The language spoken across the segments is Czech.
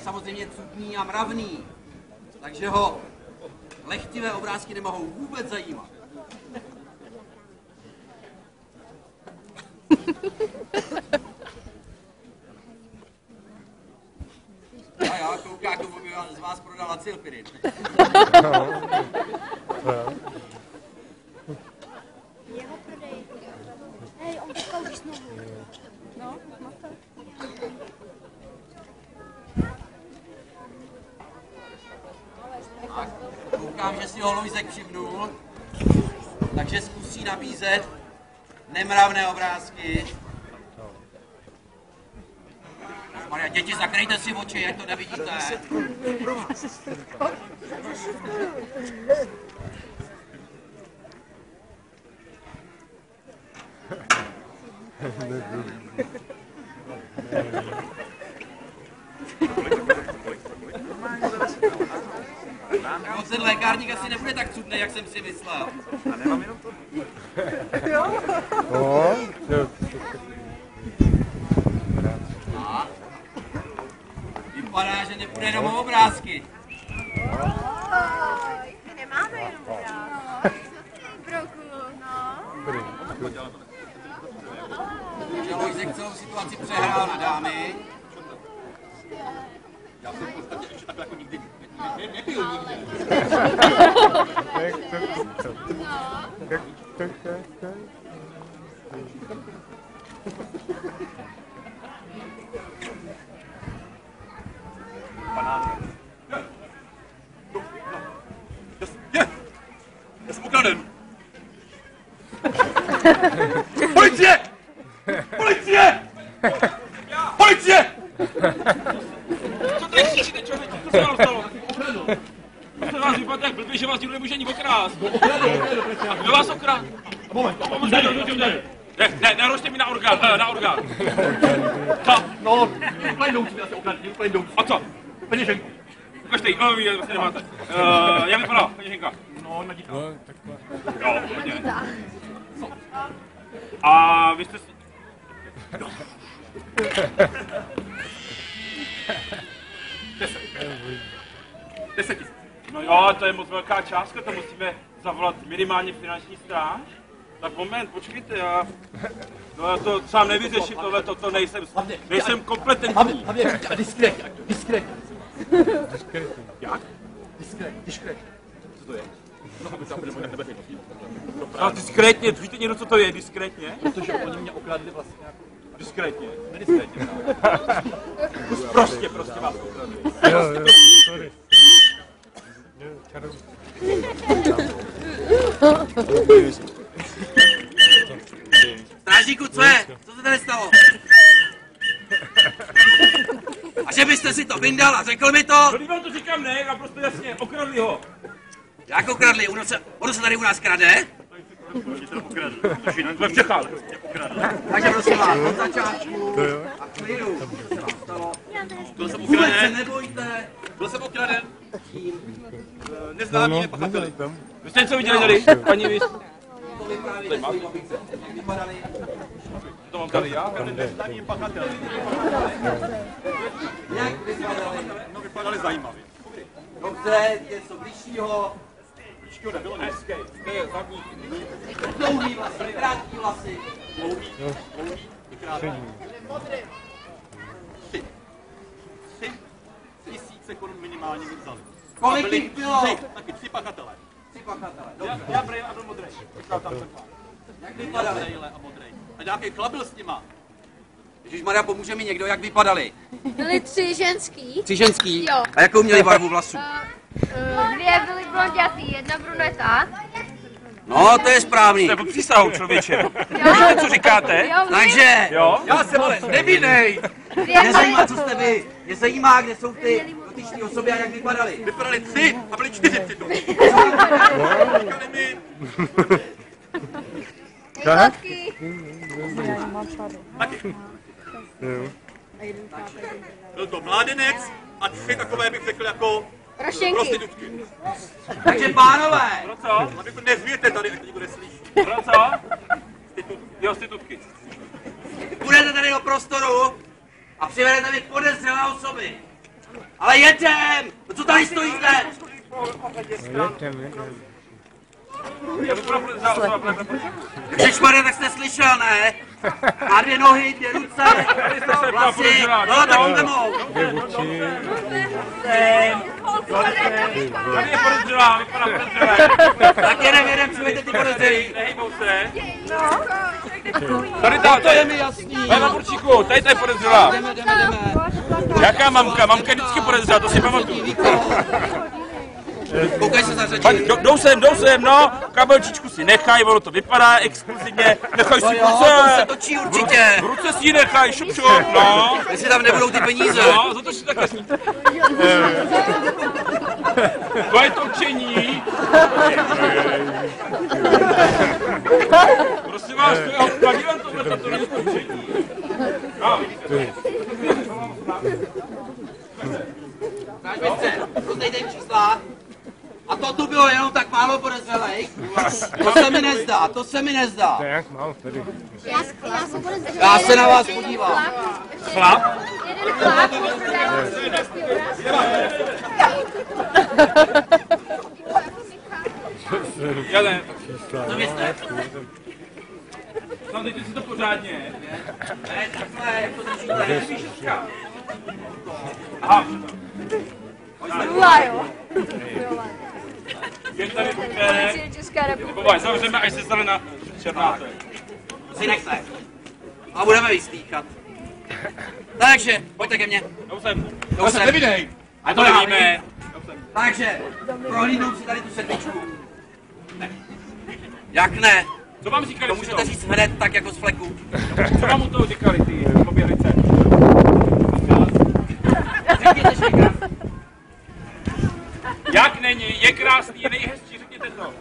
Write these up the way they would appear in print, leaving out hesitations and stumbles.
samozřejmě cudný a mravný, takže ho lehtivé obrázky nemohou vůbec zajímat. A já koukám, komu by z vás prodal acylpirin. Jeho prodej. Hej, on vykoudí znovu. No, má to. Tak, koukám, že si ho Lojzek všimnul, takže zkusí nabízet nemravné obrázky. Maria, děti, zakrejte si oči, jak to nevidíte. No, ten lékárník asi nebude tak cudný, jak jsem si myslel. A nemám jenom to. A vypadá, že nepůjde jenom o obrázky. My nemáme jenom obrázky. Broku, no. Takže Lojzek celou situaci přehrál na dámy. Já jsem v podstatě ještě takhle jako nikdy nepil nikdy. Banány. Já jsem ukraden. Policie! Policie! Policie! Co tady křičíte, člověče? Co se vám stalo? Co se vás vypadá tak blbě, že vás nikdo nemůže ani okrást? Kdo vás okrát? Moment, Ne, nerožte mi na orgán, na orgán. Co? no, plendoucí mě asi okradli, plendoucí. A co? Peněženku. Ukažte jí, vy vlastně nemáte. Jak vypadá, peněženka? No, na díka. Jo, hodně. A vy jste si... 10 000. No jo, to je moc velká částka, to musíme zavolat minimálně finanční stráž. Tak moment, počkejte, já to sám nevyřeším, tohle, to nejsem kompetentní. Hlavně, diskrétně, diskrétně. Jak? Diskrétně. Co to je? No, aby tam budeme neveřejnosti. A diskrétně, víte někdo, co to je, diskrétně? Protože oni mě okradli vlastně jako... Diskrétně. Nediskrétně, Prostě vás okradli. Sorry. Strážníku, co je? Co se tady stalo? A že byste si to vyndal a řekl mi to? No, vám to říkám, ne, naprosto jasně, okradli ho. Jak okradli? Ono se tady u nás krade? Jsme v Čechách. Takže prosím vás, od začátku a klidu. Co se vám stalo? Byl jsem Vůbec se ukraden. nebojte. Byl jsem ukraden. Neznámí nepachateli. Vy jste něco viděli, paní Vys? To vyprávějte svým babice. Jak vypadali? To mám tady já? Neznámí pachateli. Jak vypadali? No, vypadali zajímavě. Dobře, něco bližšího. Bližšího nebylo, ne? Hezký, zadní. Dlouhý vlasy, krátký vlasy. Dlouhý, krátké. 3 000 korun minimálně mi vzali. Kolik jich bylo? Taky 3 pachatelé. 3 pachatelé. Dobře. Já brejl a byl modrej. Jak vypadali? Brejle a modrej. A nějaký chlap byl s nima. Ježišmarja, pomůže mi někdo, jak vypadali? Byli 3 ženský. 3 ženský? Jo. A jakou měli barvu vlasů? 2 byly blondětý, 1 bruneta. No, to je správný. To je pod přísahou, člověče. Jo. Víte, co říkáte? Jo, Takže, Jo? Já jsem ale nevinnej. mě zajímá, co jste vy. Mě zajímá, kde jsou ty dotyčné osoby a jak vypadaly. Vypadali 3 a byli 4 přitom. Říkali mi, Nejkladky. taky. Byl to mládenec a 3 takové, bych řekl, jako Roštěnky. prostitutky. Takže pánové, Pro co? Aby to nezvěte tady, ať nikdo neslyší. Pro co? Prostitutky. budete tady do prostoru a přivedete mi podezřelé osoby. Ale jedem! No co tady stojíte? Jedem. Ježišmarja, tak jste slyšel, ne? Má 2 nohy, 2 ruce, vlasy, no tak jdemou. Tady je podezřelá, vypadá podezřelé. Tak jedem, přijďte ty podezřelí. Nehejbou se. No. Tady To je mi jasný. Tady Burčíku, tady to je podezřelá. Jdeme. Jaká mamka? Mamka je vždycky podezřelá, to si pamatuju. Koukaj se zařadit. Jdou sem, no. Kabelčičku si nechaj, ono to vypadá exkluzivně. Nechaj si v To se ruce. točí určitě. V ruce si ji nechaj, šup, no. Jestli tam nebudou ty peníze. No, za to si takhle sníte. To je točení. Prosím vás, to je odpadílem tohle, to není točení. No, vidíte. Rozdejte jim čísla. A to tu bylo jenom tak málo podezřelej. To se mi nezdá. To je jak málo tady. Já se na vás podívám. Chlap? Jeden chlap, Jelen. Co vy jste? No, dejte si to pořádně. Ne, takhle, jak to držíte. Aha. Nula, jo. Jen tady buďte. Česká republika. Bovaj, zavřeme, až se stane na černáte. Si nechte. A budeme vyslýchat. Takže, pojďte ke mně. Jdou sem. Jdou sem. Nevidej! A to nevíme. Takže, prohlídnou si tady tu sedmičku. Jak ne? Co vám říkali To při můžete tom? říct hned tak jako z fleku. Co vám u toho říkali ty poběhlice? Řekněte, že je krásný. Jak není? Je krásný, je nejhezčí, řekněte to.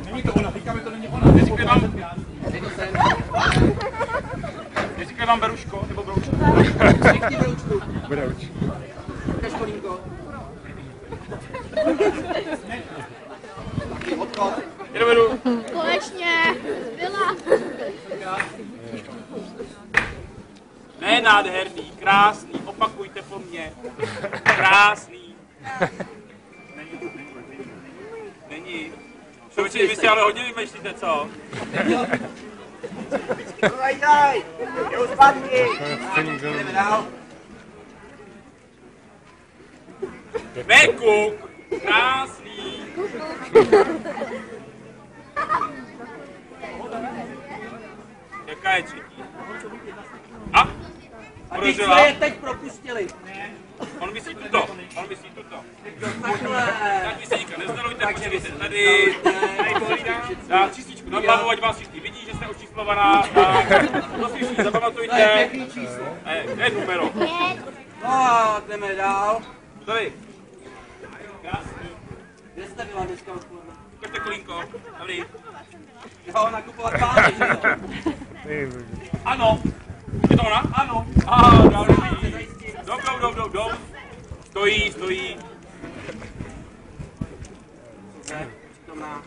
Není to ona, říkáme, to není ona. Neříkali vám Beruško nebo Broučko? Řekni broučku. Brouč. Ukaž kolínko. Taky odchod. Jedu. Konečně. Byla. Ne nádherný, krásný, opakujte po mně. Krásný. Není. Člověče, vy si ale hodně vymýšlíte, co? Daj, jdu zpátky. Jdeme dál. Nekuk, krásný. Jaká je třetí? A? A ty Podezřelá? jsme je teď propustili. On myslí tuto. On myslí tuto. Takhle. Tak vy se nikam nezdalujte, počkejte tady. Dá čističku na hlavu, ať vás všichni vidí, že jste očíslovaná. To si všichni To je zapamatujte. pěkný číslo. Je numero. No, jdeme dál. Tady. Krásný. Kde jste byla dneska odpoledne? Ukažte kolínko. Dobrý. Jo, nakupovat pány, že jo? Ano. Je to ona? Ano. Aha, dobrý. Jdou. Stojí. Dobrá.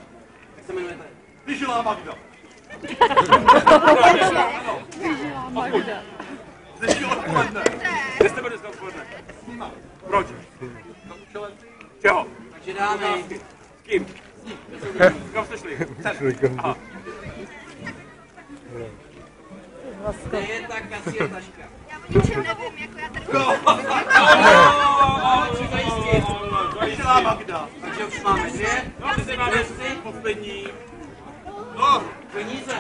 Jak se jmenujete? Vyžilá Magda. Dnešní odpoledne. Kde jste byli dneska odpoledne? Proč? Čeho? Takže dámy. S kým? Kam jste šli? Aha. To je ta kasírtaška. Já o ničem nevím, jako já tady Vyžilá Magda. Takže už máme 2. No, ty se máme poslední. No, peníze.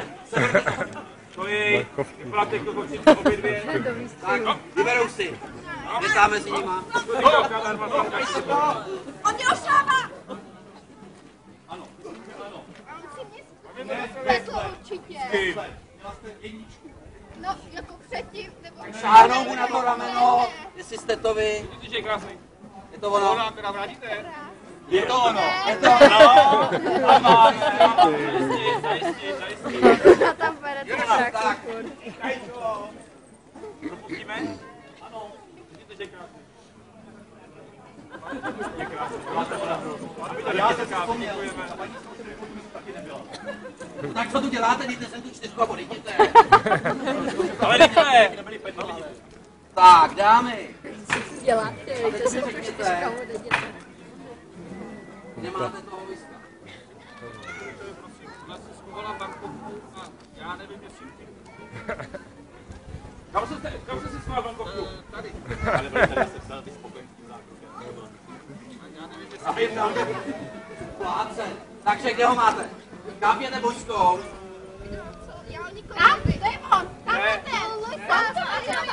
To je platek do kočí obě dvě. Tak, vyberou si. Je tam mezi nima. On je ošáva! Ano. Veslo určitě. No, jako předtím, nebo... Šáhnou mu na to rameno, jestli jste to vy. Vidíš, že je krásný. Je to ono. Ona teda vrátíte? Je to ono. Je to ono. Ano, zajistí. A tam pojede Tak. Propustíme? Ano. Vidíte, že je krásný. Já se vzpomněl. Tak co tu děláte? Dejte sem tu 4 a odejděte. Ale rychle! Tak, dámy. Děláte, to se trošku říkalo, Kde máte toho viska? Já nevím, jestli... Kam jste si smál bankovku? Tady. Ale tady se psal, ty spokojený s tím zákonem. Já nevím, jestli... Pláce. Takže kde ho máte? Kápěte bočkou. Tam, to je on, tam je ten,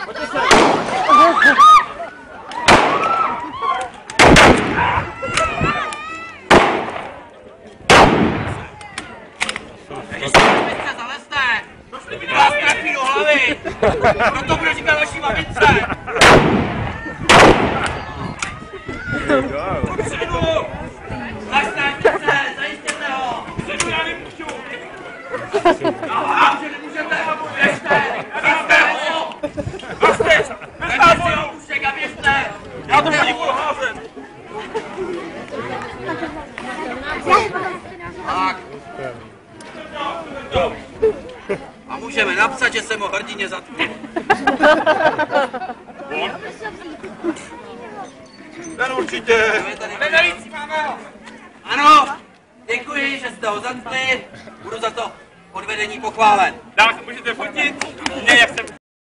Pojďte se. Vy zalezte! Vy vás trefí do hlavy! Proto budu říkat vaší mamince! Dopředu! Zastaňte! Zajistěte ho! Předu já nemůžu. Aha, že nemůžete! Běžte! Běžte ho! Vemte si ho mušek a běžte! Já to budu nikoho házet. Tak. A můžeme napsat, že jsem ho hrdině zatknul. Ten určitě. Vedoucí, máme ho! Ano, děkuji, že jste ho zatkli. Budu za to odvedení pochválen. Tak, můžete fotit mě, jak jsem